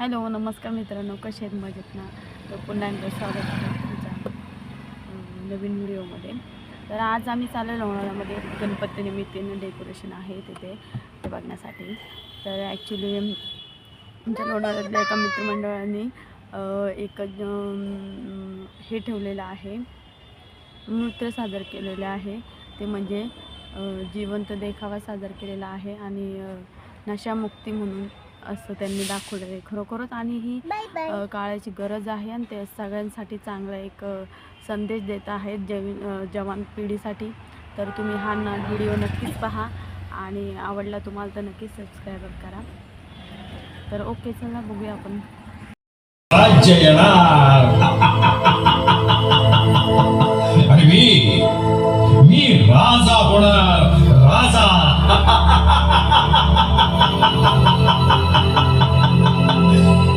Hello नमस्कार मित्रांनो, कसे आहेत? मजेत ना? तर पुन्हा एकदा स्वागत आहे तुमच्या नवीन व्हिडिओमध्ये. तर आज आम्ही चाललो लोणावळ्यामध्ये गणपती निमित्ताने डेकोरेशन आहे तिथे ते बघण्यासाठी. तर ॲक्च्युली आमच्या लोणावळ्यातल्या एका मित्रमंडळाने एक हे ठेवलेलं आहे, नृत्य सादर केलेलं आहे. ते म्हणजे जिवंत देखावा सादर केलेला आहे आणि नशामुक्ती म्हणून असं त्यांनी दाखवलं आहे खरोखरच. आणि ही काळाची गरज आहे आणि ते सगळ्यांसाठी चांगला एक संदेश देत आहेत जवान पिढीसाठी. तर तुम्ही हा व्हिडिओ नक्कीच पहा आणि आवडला तुम्हाला तर नक्कीच सबस्क्राईब करा. तर ओके, चला बघूया आपण. राज्य येणार आणि मी राजा होणार, राजा.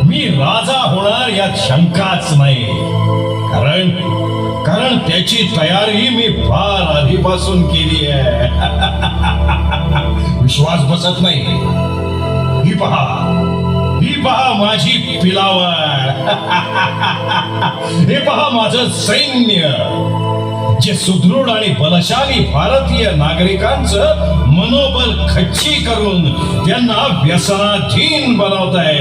मी राजा होणार यात शंकाच नाही, कारण त्याची तयारी मी फार आधीपासून केली आहे. विश्वास बसत नाही? ही पहा माझी पिलावळ. हे पहा माझं सैन्य, जे सुदृढ आणि बलशाली भारतीय नागरिकांचं मनोबल खच्ची करून त्यांना व्यसनाधीन बनवत आहे.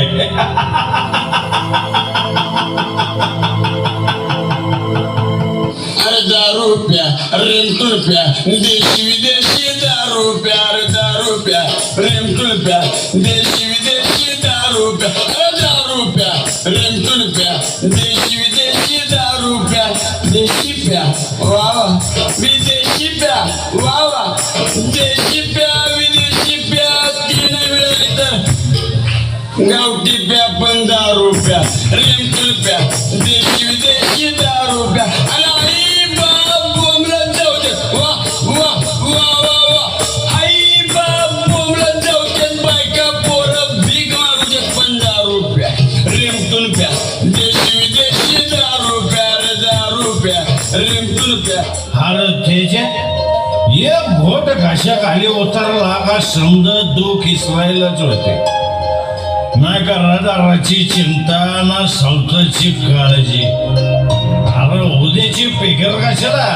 अरे दारू प्या, रेमटूल प्या, देशी विदेशी दारू प्या. अरे दारू प्या, रेमटूल प्या, देशी विदेशी दारू प्या. अरे दारू प्या, रेमटूल प्या, देशी विदेशी दारू प्या. देशी प्या वा वा, विदेशी प्या वा वा. देशी प्या, विदेशी प्या, तीन मिळाली तर गावठी प्या पण दारू प्या. रेमटूल प्या, देशी विदेशी दारू प्या. ये भोट घाशा खाली उतरला का समज दुःख इसरायलाच होते. नाही का रडाराची चिंता ना संकटची काळजी. अरे उद्याची पेकर कशाला,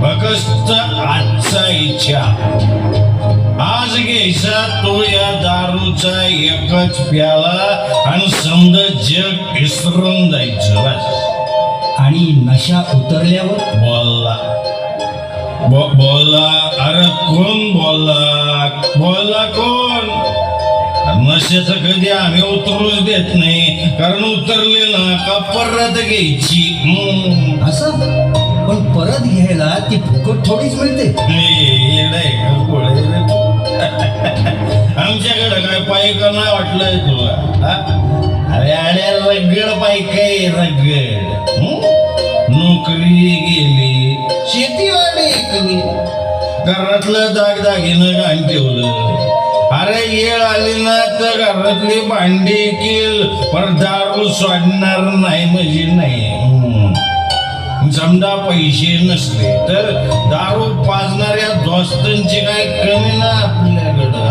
फक्त आजचा इच्छा. आज घ्यायचा तो या दारूचा एकच प्याला आणि समजा जग विसरून जायचं बस. आणि नशा उतरल्यावर बोला. अरे कोण बोलला कोण? नशेचं कधी आम्ही उतरूच देत नाही, कारण उतरले ना का परत घ्यायची. असं पण परत घ्यायला ती फुकट थोडीच मिळते. आमच्याकडे काय पायका नाही वाटलंय तुला? अरे रगड पायकाय रगड. नोकरी गेली, शेतीवाडी ऐकली, घरातलं दागदागिनं घाण ठेवलं. अरे येळ आली ना तर घरातली भांडी केल, पण दारू सोडणार नाही म्हणजे नाही. समजा पैसे नसले तर दारू पाजणाऱ्या दोस्तांची काय कमी ना आपल्याकडं.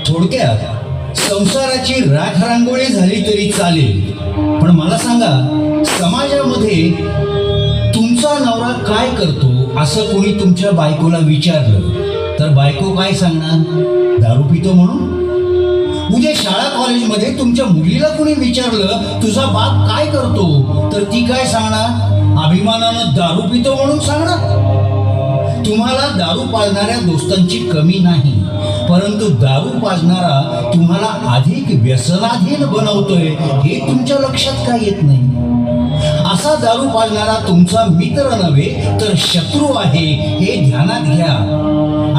थोडक्यात संसाराची राख रांगोळी झाली तरी चालेल, पण मला सांगा, समाजामध्ये तुमचा नवरा काय करतो असं कोणी तुमच्या बायकोला विचारलं तर बायको काय सांगणार? दारू पितो म्हणून. उद्या शाळा कॉलेजमध्ये तुमच्या मुलीला कोणी विचारलं तुझा बाप काय करतो तर ती काय सांगणार? अभिमानानं दारू पितो म्हणून सांगणार. तुम्हाला दारू पाजणाऱ्या दोस्तांची कमी नाही, परंतु दारू पाजणारा तुम्हाला अधिक व्यसनाधीन बनवतोय हे तुमच्या लक्षात का येत नाही? असा दारू पाजणारा तुमचा मित्र नव्हे तर शत्रू आहे हे ध्यानात घ्या.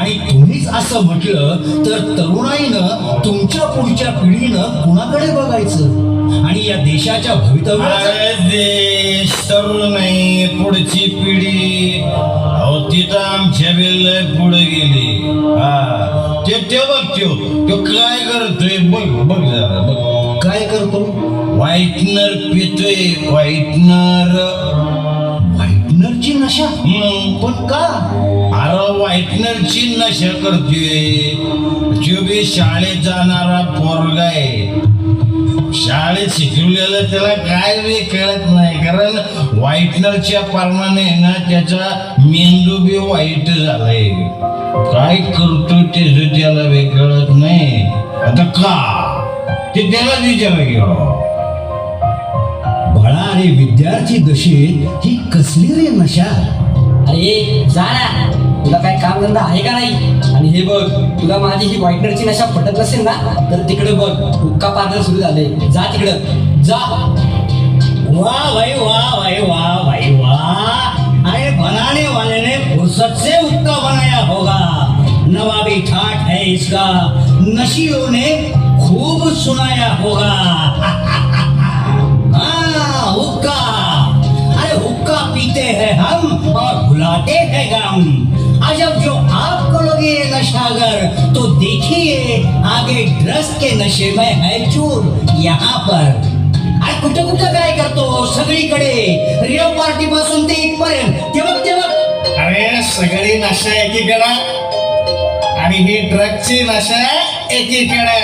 आणि तुम्हीच असं म्हटलं तर तरुणाईनं तुमच्या पुढच्या पिढीनं कुणाकडे बघायचं आणि या देशाच्या भवितव्याचं? देश तरुण नाही, पुढची पिढी. अहो तिथं आमच्या वेळेला पुढे गेली. ते बघ तो काय करतोय, बघ जरा बघ. काय करतो? व्हाईटनर पितोय, व्हाईटनरची नशा पण का? अरे व्हाईटनरची नशा करतोय. तो बी शाळेत जाणारा पोरगा आहे. शाळेत शिकवलेलं त्याला काय बी कळत नाही, कारण व्हाईटनरच्या कारणाने ना त्याचा मेंदू बी वाईट झालाय. काय करतो त्याचं त्याला बी कळत नाही. आता का ते त्याला विचार गेलो. बाळा, अरे विद्यार्थी दशेत ही कसली रे नशा? अरे जा ना, तुला काय काम धंदा आहे का नाही? आणि हे बघ, तुला माझी ही व्हाईटनरची नशा पटत नसेल ना, तर तिकडे बघ हुक्का पार्लर सुरू झाले. जा तिकडं जा. वाह भाई, वाह भाई, वाह भाई, वाह. अरे बनाने वाले ने फुर्सत से हुक्का बनाया होगा. नवाबी ठाठ है इसका, नशीलों ने खूब सुनाया होगा. हाँ, हुक्का. अरे हुक्का पीते हैं हम और भुलाते हैं गम. अजब जो आपको लगे नशागर, तो देखिए आगे ड्रग्स के नशे में है चूर यहाँ पर. अरे कुठं कुठं काय करतो? सगळीकडे रेव पार्टी पासून ते इथपर्यंत. ते बघ. अरे सगळी नशा एकीकडे आणि ही ड्रगची नशा एकीकडे.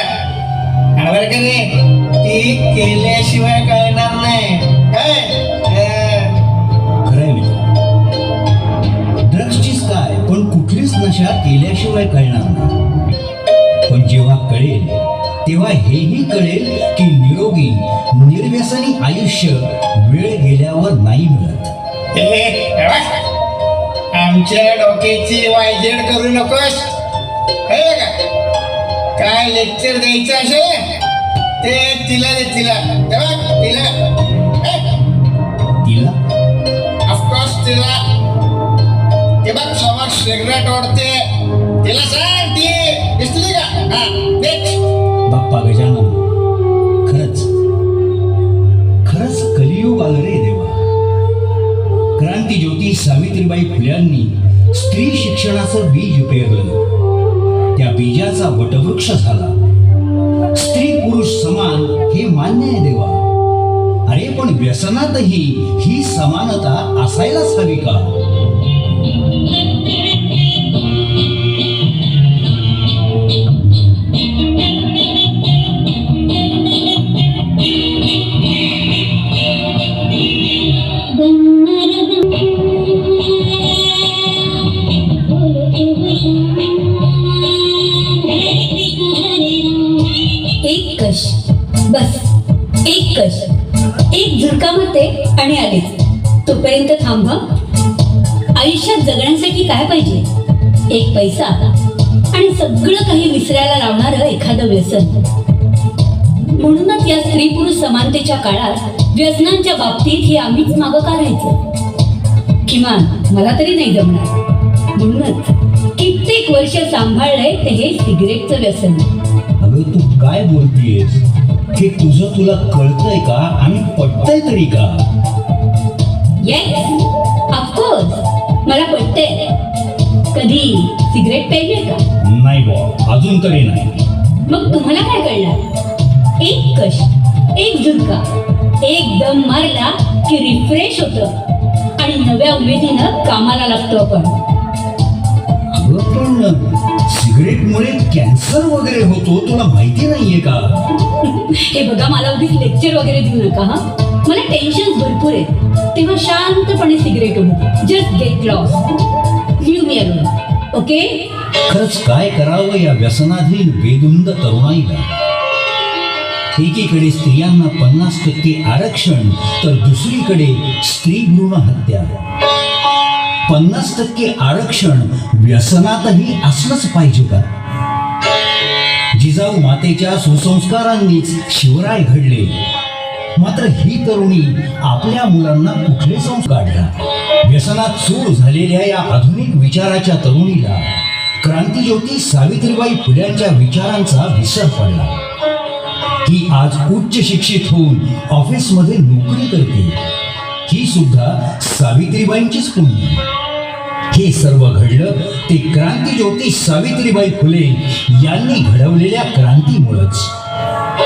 आणि बरं का रे, ती केल्याशिवाय कळणार नाही. खरंय मित्र, ड्रग्सचीच काय पण कुठलीच नशा केल्याशिवाय कळणार नाही. पण जेव्हा कळेल तेव्हा हेही कळेल की निरोगी निर्व्यसनी आयुष्य वेळ गेल्यावर नाही मिळत. हे बघ, आमच्या डोक्याची वायजेड करू नकोस. हे बघा, काय लेक्चर द्यायचं असेल ते तिला दे. तिला तिला ऑफकोर्स तिला. ते बघ समोर सिगरेट ओढते, तिला सांग. ती दिसली का? हा देख. बाप्पा गजानन, खरंच कलियुग आलं रे देवा. क्रांतीज्योती सावित्रीबाई फुल्यांनी स्त्री शिक्षणाचं बीज पेरलं. त्या बीजाचा वटवृक्ष झाला. स्त्री पुरुष समान हे मान्य आहे देवा. अरे पण व्यसनातही ही समानता असायलाच हवी का? एक कश, बस एक कश, एक झुरकामते आणि आलेच. तोपर्यंत थांबा. आयुष्यात जगण्यासाठी काय पाहिजे? एक पैसा आणि सगळं काही विसरायला लावणारं एखादं व्यसन. म्हणूनच या स्त्री पुरुष समानतेच्या काळात व्यसनांच्या बाबतीत हे आम्हीच मागं का राहायचं? किमान मला तरी नाही जमणार. म्हणूनच कित्येक वर्ष सांभाळलंय ते हे सिगरेटचं व्यसन. अगं तू काय बोलतेस? हे तुझं तुला कळतंय का आणि पटतंय तरी का? येस, ऑफकोर्स मला पटतंय. कधी सिगरेट प्यायले का? नाही बॉ, अजून तरी नाही. मग तुम्हाला काय कळणार? एक कश, एक झुरका, एक दम मारला की रिफ्रेश होतं आणि नव्या उमेदीनं कामाला लागतो आपण. अगं पण सिगरेटमुळे कॅन्सर वगैरे होतो, तुला माहिती नाहीये का? हे बघा, मला उगीच लेक्चर वगैरे देऊ नका हा. मला टेन्शन भरपूर आहे. तेव्हा शांतपणे सिगरेट ओढू. Just get lost. Leave me alone. Okay? खरंच काय करावं या व्यसनाधीन बेधुंद तरुणाईला? एकीकडे स्त्रियांना 50% आरक्षण, तर दुसरीकडे स्त्री भ्रूण हत्या. 50% आरक्षण व्यसनातही असलंच पाहिजे का? जिजाऊ मातेच्या सुसंस्कारांनीच शिवराय घडले, मात्र ही तरुणी आपल्या मुलांना कुठले संस्कार काढला? व्यसनात चूर झालेल्या या आधुनिक विचाराच्या तरुणीला क्रांतीज्योती सावित्रीबाई फुल्यांच्या विचारांचा विसर पडला. ही आज उच्च शिक्षित होऊन ऑफिसमध्ये नोकरी करते. ही सुद्धा सावित्रीबाईंचीच पुण्य. हे सर्व घडलं ते क्रांतीज्योती सावित्रीबाई फुले यांनी घडवलेल्या क्रांतीमुळेच.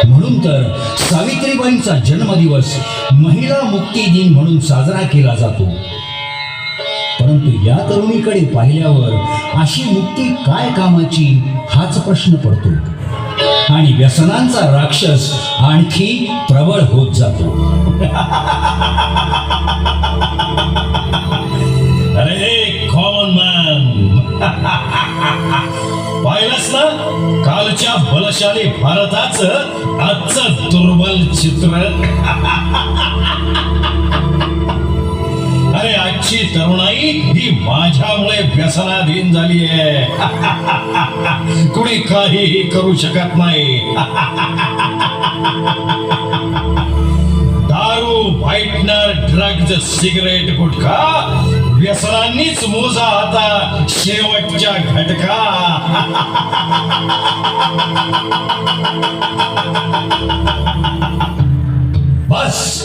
म्हणून तर सावित्रीबाईंचा जन्मदिवस महिला मुक्ती दिन म्हणून साजरा केला जातो. परंतु या तरुणीकडे पाहिल्यावर अशी मुक्ती काय कामाची हाच प्रश्न पडतो आणि व्यसनांचा राक्षस आणखी प्रबळ होत जातो. अरे कॉमन मॅन, पाहिलंस ना कालच्या बलशाली भारताचं आजचं दुर्बल चित्र. अरे आजची तरुणाई ही माझ्यामुळे व्यसनाधीन झाली आहे. कुणी काहीही करू शकत नाही. दारू, व्हाईटनर, ड्रग्ज, सिगरेट, गुटखा व्यसनांनीच मोजा आता शेवटच्या घटका. बस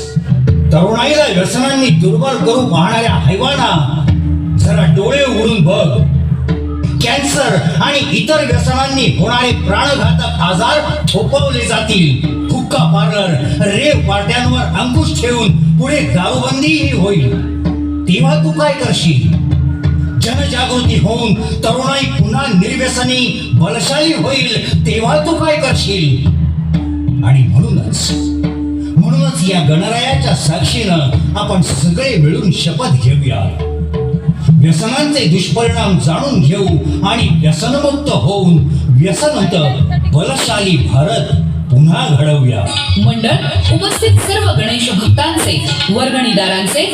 तरुणाईला व्यसनांनी दुर्बल करू पाहणाऱ्या हैवाना जरा डोळे उघडून बघ. कॅन्सर आणि इतर व्यसनांनी होणारे प्राणघातक आजार थोपवले जातील. हुक्का पार्लर, रेव पार्ट्यांवर अंकुश ठेवून पुढे दारूबंदीही होईल. तेव्हा तू काय करशील? जनजागृती होऊन तरुणाई पुन्हा निर्व्यसनी बलशाली होईल. तेव्हा तू काय करशील? आणि म्हणूनच या गणरायाच्या साक्षीनं आपण सगळे मिळून शपथ घेऊया. व्यसनांचे दुष्परिणाम जाणून घेऊ आणि व्यसनमुक्त होऊन व्यसनमुक्त बलशाली भारत पुन्हा घडवूया. मंडळ उपस्थित सर्व गणेश भक्तांचे वर्गणीदारांचे